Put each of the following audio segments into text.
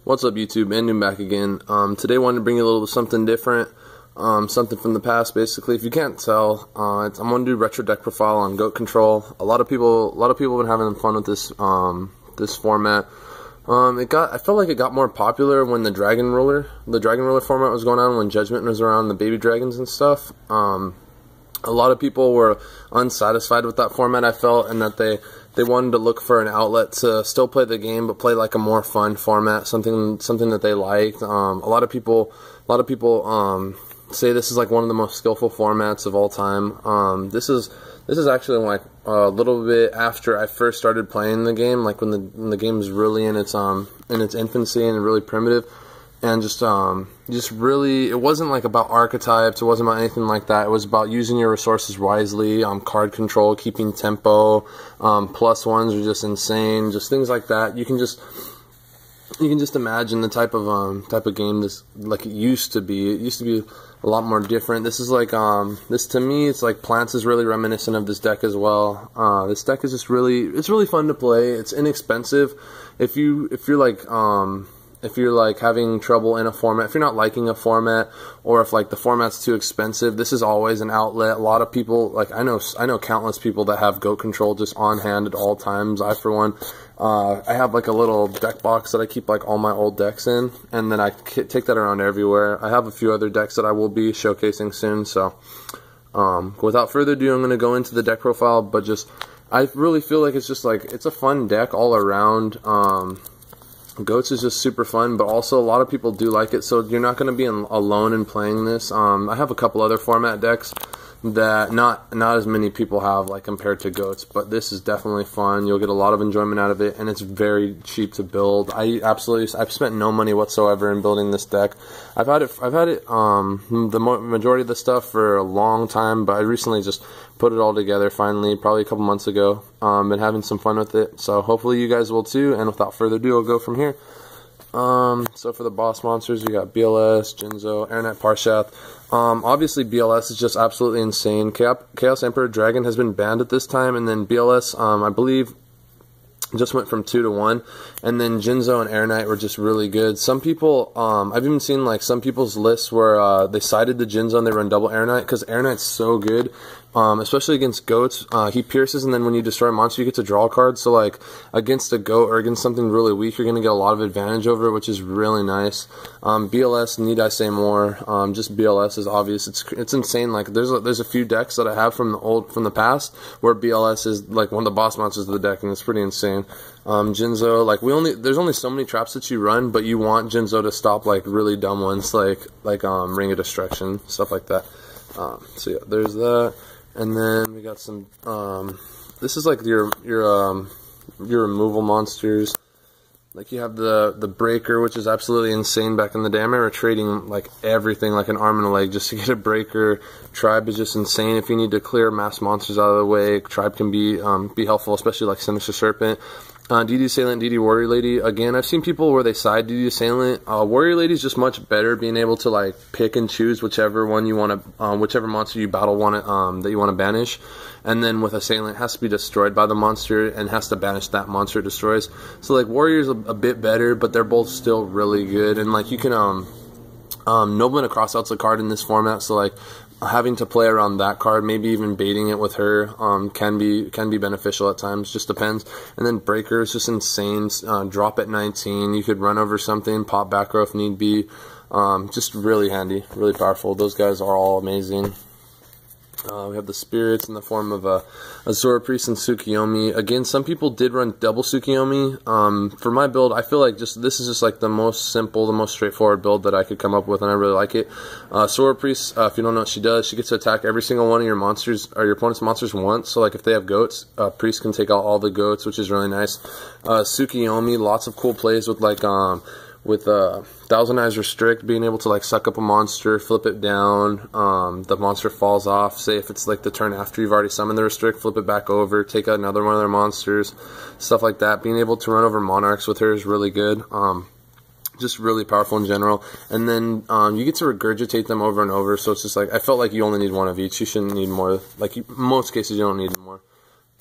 What's up, YouTube? Andrew back again. Today I wanted to bring you a little something different, something from the past. Basically, if you can't tell, I'm going to do retro deck profile on goat control. A lot of people have been having fun with this this format. I felt like it got more popular when the Dragon Ruler format was going on, when Judgment was around, the baby dragons and stuff. A lot of people were unsatisfied with that format, I felt, and that they wanted to look for an outlet to still play the game, but play like a more fun format, something that they liked. A lot of people say this is like one of the most skillful formats of all time. This is actually like a little bit after I first started playing the game, like when the game is really in its infancy and really primitive. And just really, it wasn't like about archetypes, it wasn't about anything like that. It was about using your resources wisely, card control, keeping tempo, plus ones are just insane, just things like that. You can just imagine the type of game this, like, it used to be. It used to be a lot more different. This is like, this to me, it's like Plants is really reminiscent of this deck as well. This deck is just it's really fun to play. It's inexpensive. If you're like having trouble in a format, if you're not liking a format, or if like the format's too expensive, this is always an outlet. A lot of people, like I know countless people that have goat control just on hand at all times. I, for one, I have like a little deck box that I keep like all my old decks in, and then I take that around everywhere. I have a few other decks that I will be showcasing soon. So without further ado, I'm going to go into the deck profile, but I really feel like it's just like, it's a fun deck all around. Goats is just super fun, but also a lot of people do like it, so you're not going to be alone in playing this. I have a couple other format decks that not as many people have, like, compared to Goats, but this is definitely fun. You'll get a lot of enjoyment out of it, and it's very cheap to build. I've spent no money whatsoever in building this deck. I've had it the majority of the stuff for a long time, but I recently just put it all together finally, probably a couple months ago. Been having some fun with it, so hopefully you guys will too, and without further ado, I'll go from here. So for the boss monsters, you got BLS, Jinzo, Airknight, Parshath. Obviously BLS is just absolutely insane. Chaos Emperor Dragon has been banned at this time, and then BLS, I believe, just went from 2 to 1, and then Jinzo and Airknight were just really good. Some people, I've even seen like some people's lists where they sided the Jinzo and they run double Airknight, because Airknight's so good. Especially against goats, he pierces, and then when you destroy a monster, you get to draw a card. So like against a goat or against something really weak, you're gonna get a lot of advantage over it, which is really nice. BLS, need I say more? Just BLS is obvious. It's insane. Like there's a few decks that I have from the past where BLS is like one of the boss monsters of the deck, and it's pretty insane. Jinzo, like there's only so many traps that you run, but you want Jinzo to stop like really dumb ones, like Ring of Destruction, stuff like that. So yeah, there's that. And then we got some, this is like your removal monsters. Like you have the Breaker, which is absolutely insane back in the day. I remember trading like everything, like an arm and a leg, just to get a Breaker. Tribe is just insane. If you need to clear mass monsters out of the way, Tribe can be helpful, especially like Sinister Serpent. DD Assailant, DD Warrior Lady. Again, I've seen people where they side DD Assailant. Warrior Lady is just much better, being able to like pick and choose whichever one you want to, whichever monster you battle that you want to banish. And then with Assailant, it has to be destroyed by the monster and has to banish that monster it destroys. So like Warrior's a bit better, but they're both still really good. And like you can Nobleman Crossout's a card in this format, so like having to play around that card, maybe even baiting it with her, can be beneficial at times, just depends. And then Breaker is just insane. Drop at 19, you could run over something, pop back row if need be. Just really handy, really powerful. Those guys are all amazing. We have the spirits in the form of Azura Priest and Tsukiyomi. Again, some people did run double Tsukiyomi. For my build, I feel like this is just like the most simple, the most straightforward build that I could come up with, and I really like it. Azura Priest, if you don't know what she does, she gets to attack every single one of your monsters, or your opponent's monsters once. So like if they have goats, Priest can take out all the goats, which is really nice. Tsukiyomi, lots of cool plays with like Thousand Eyes Restrict, being able to like suck up a monster, flip it down, the monster falls off. Say if it's like the turn after you've already summoned the Restrict, flip it back over, take out another one of their monsters, stuff like that. Being able to run over monarchs with her is really good. Just really powerful in general. And then you get to regurgitate them over and over, so it's just like, I felt like you only need one of each. You shouldn't need more. Like, most cases you don't need more.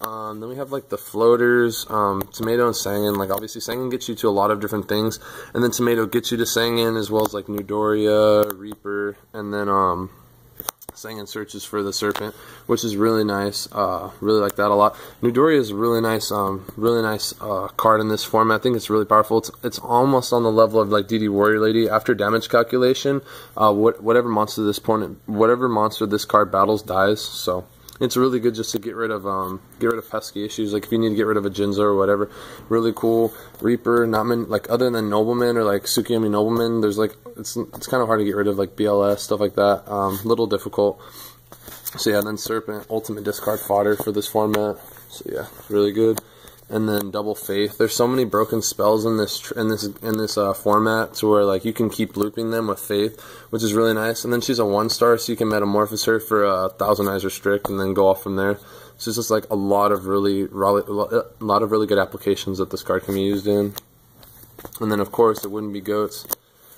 Then we have like the floaters, Tomato and Sangan. Like obviously Sangan gets you to a lot of different things, and then Tomato gets you to Sangan as well as like Newdoria, Reaper, and then Sangan searches for the Serpent, which is really nice. Really like that a lot. Newdoria is a really nice card in this format. I think it's really powerful. It's almost on the level of like DD Warrior Lady. After damage calculation, whatever monster this card battles dies. So it's really good just to get rid of pesky issues. Like if you need to get rid of a Jinzo or whatever, really cool. Reaper, not many, like other than Nobleman or like Tsukiyomi Nobleman, there's like it's kind of hard to get rid of like BLS stuff like that. Little difficult. So yeah, then Serpent, ultimate discard fodder for this format. So yeah, really good. And then Double Faith. There's so many broken spells in this format to where like you can keep looping them with Faith, which is really nice. And then she's a 1-star, so you can Metamorphose her for 1,000 Eyes Restrict, and then go off from there. So it's just like a lot of really good applications that this card can be used in. And then of course it wouldn't be Goats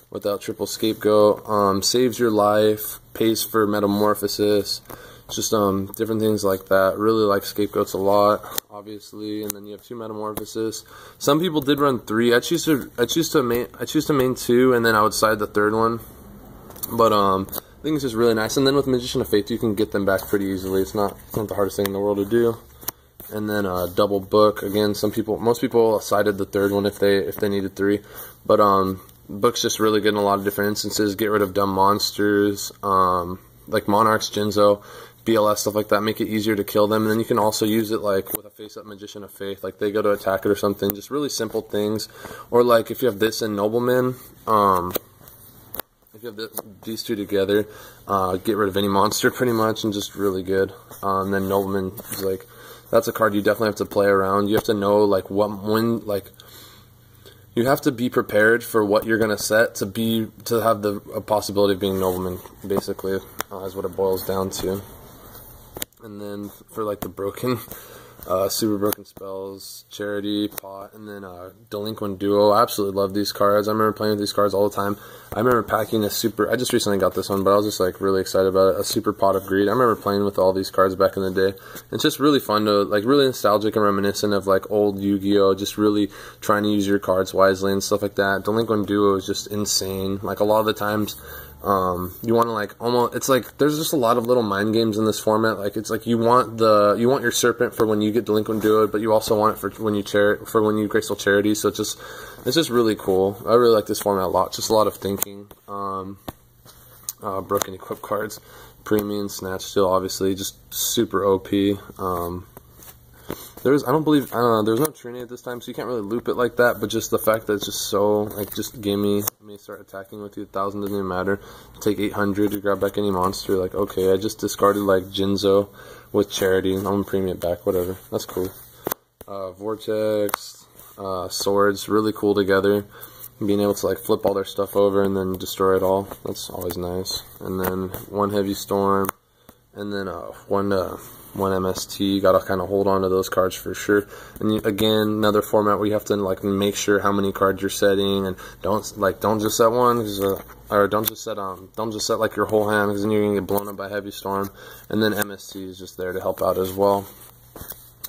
without Triple Scapegoat. Saves your life, pays for Metamorphosis. Just different things like that. Really like Scapegoats a lot, obviously. And then you have 2 Metamorphosis. Some people did run 3. I choose to main 2, and then I would side the 3rd one. But I think it's just really nice. And then with Magician of Faith, you can get them back pretty easily. It's not the hardest thing in the world to do. And then Double Book. Again, most people sided the 3rd one if they needed 3. But Book's just really good in a lot of different instances. Get rid of dumb monsters, like Monarchs, Jinzo, BLS, stuff like that. Make it easier to kill them. And then you can also use it like with a face-up Magician of Faith. Like they go to attack it or something. Just really simple things. Or like if you have this and Nobleman, if you have these 2 together, get rid of any monster pretty much, and just really good. And then Nobleman is like, that's a card you definitely have to play around. You have to know like you have to be prepared for what you're gonna set to have the possibility of being Nobleman, basically, is what it boils down to. And then for like the broken, super broken spells, Charity, Pot, and then Delinquent Duo. I absolutely love these cards. I remember playing with these cards all the time. I remember packing a super, I just recently got this one, but I was just like really excited about it, a Super Pot of Greed. I remember playing with all these cards back in the day. It's just really fun to, like, really nostalgic and reminiscent of like old Yu-Gi-Oh! Just really trying to use your cards wisely and stuff like that. Delinquent Duo is just insane. Like a lot of the times, you want to like almost, it's like there's just a lot of little mind games in this format. Like it's like you want your Serpent for when you get Delinquent Duo, but you also want it for when you Graceful Charity. So it's just really cool. I really like this format a lot. Just a lot of thinking. Broken Equip cards, Premium, Snatch Steal, obviously just super OP. There's there's no Trinity at this time, so you can't really loop it like that, but just the fact that it's just so, like, just gimme, I may start attacking with you, 1,000 doesn't even matter, take 800 to grab back any monster, like, okay, I just discarded, like, Jinzo with Charity, I'm gonna premium it back, whatever, that's cool. Vortex, Swords, really cool together, being able to, like, flip all their stuff over and then destroy it all, that's always nice. And then 1 Heavy Storm, and then one MST. Gotta kind of hold on to those cards for sure. And again, another format where you have to like make sure how many cards you're setting, and don't just set one, or don't just set like your whole hand, because then you're gonna get blown up by Heavy Storm. And then MST is just there to help out as well.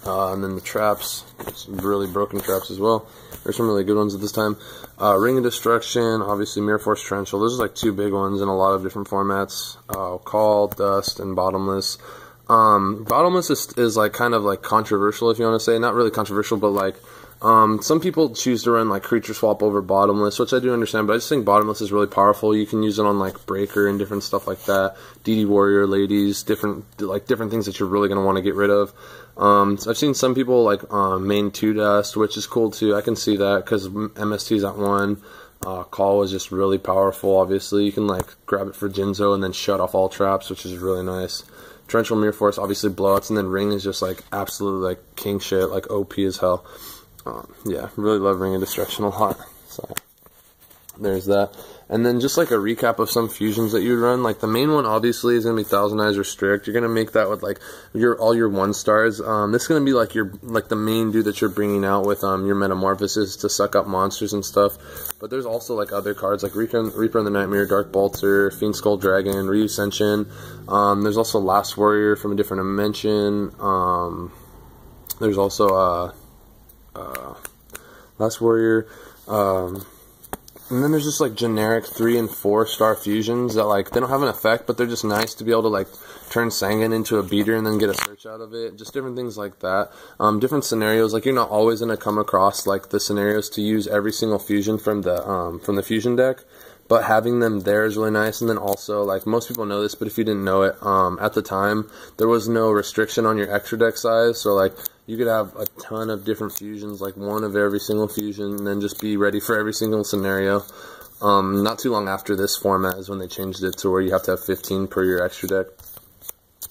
And then the traps, some really broken traps as well. There's some really good ones at this time. Ring of Destruction, obviously Mirror Force Torrential. Those are like 2 big ones in a lot of different formats. Call, Dust, and Bottomless. Bottomless is like kind of like controversial, if you want to say. Not really controversial, but like some people choose to run like Creature Swap over Bottomless, which I do understand, but I just think Bottomless is really powerful. You can use it on like Breaker and different stuff like that. DD Warrior Ladies, different things that you're really going to want to get rid of. So I've seen some people like main 2 Dust, which is cool too. I can see that because MST's at 1. Call was just really powerful, obviously. You can like grab it for Jinzo and then shut off all traps, which is really nice. Torrential Mirror Force, obviously blowouts, and then Ring is just like absolutely like king shit, like OP as hell. Yeah, really love Ring of Destruction a lot. So there's that. And then just like a recap of some fusions that you'd run. Like the main one obviously is gonna be 1,000 Eyes Restrict. You're gonna make that with like all your 1-stars. This is gonna be like the main dude that you're bringing out with your Metamorphosis to suck up monsters and stuff. But there's also like other cards like Reaper in the Nightmare, Dark Bolter, Fiend Skull Dragon, Ryu Senshin. There's also Last Warrior from a different dimension. There's also Last Warrior, and then there's just like generic 3 and 4 star fusions that like they don't have an effect, but they're just nice to be able to like turn Sangan into a beater and then get a search out of it. Just different things like that. Different scenarios. Like you're not always gonna come across like the scenarios to use every single fusion from the fusion deck, but having them there is really nice. And then also, like most people know this, but if you didn't know it, at the time there was no restriction on your extra deck size, so like you could have a ton of different fusions, like one of every single fusion, and then just be ready for every single scenario. Not too long after this format is when they changed it to where you have to have 15 per your extra deck.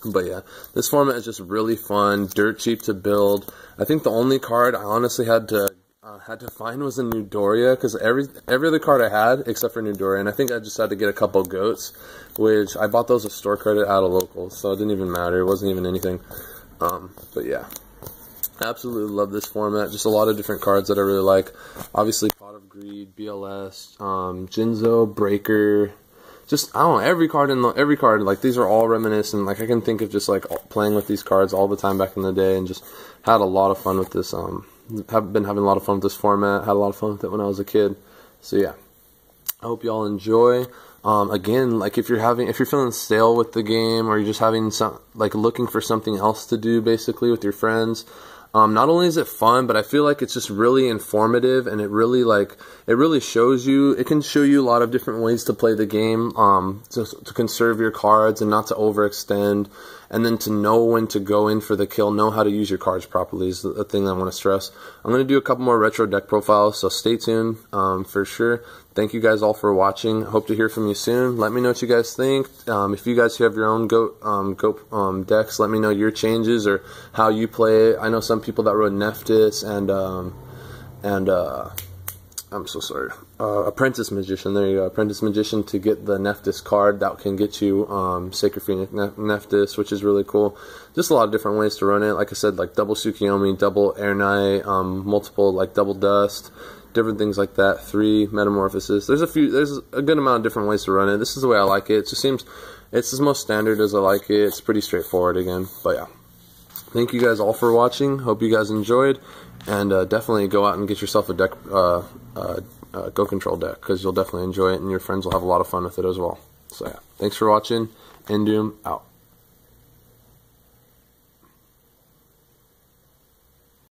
But yeah, this format is just really fun, dirt cheap to build. I think the only card I honestly had to find was a Newdoria, because every other card I had except for Newdoria, and I think I just had to get a couple goats, which I bought those with store credit out of locals, so it didn't even matter. It wasn't even anything. But yeah. Absolutely love this format. Just a lot of different cards that I really like. Obviously, Pot of Greed, BLS, Jinzo, Breaker. Just, I don't know, every card, like, these are all reminiscent. Like, I can think of just, like, playing with these cards all the time back in the day and just had a lot of fun with this, have been having a lot of fun with this format. Had a lot of fun with it when I was a kid. So, yeah. I hope y'all enjoy. Again, like if you're feeling stale with the game, or you're just having looking for something else to do basically with your friends, not only is it fun, but I feel like it's just really informative, and it really shows you, it can show you a lot of different ways to play the game, to conserve your cards and not to overextend, and then to know when to go in for the kill, know how to use your cards properly is the thing that I want to stress. I'm going to do a couple more retro deck profiles, so stay tuned for sure. Thank you guys all for watching. Hope to hear from you soon. Let me know what you guys think. If you guys have your own goat decks, let me know your changes or how you play it. I know some people that wrote Nephthys and I'm so sorry, Apprentice Magician. There you go, Apprentice Magician, to get the Nephthys card that can get you Sacred Phoenix Nephthys, which is really cool. Just a lot of different ways to run it. Like I said, like double Tsukiyomi, double Air Knight, multiple like double Dust. Different things like that. 3 Metamorphosis. There's a good amount of different ways to run it. This is the way I like it. It just seems it's as most standard as I like it. It's pretty straightforward again. But yeah, thank you guys all for watching. Hope you guys enjoyed, and definitely go out and get yourself a deck, Go Control deck, because you'll definitely enjoy it, and your friends will have a lot of fun with it as well. So yeah, thanks for watching. Endoom out.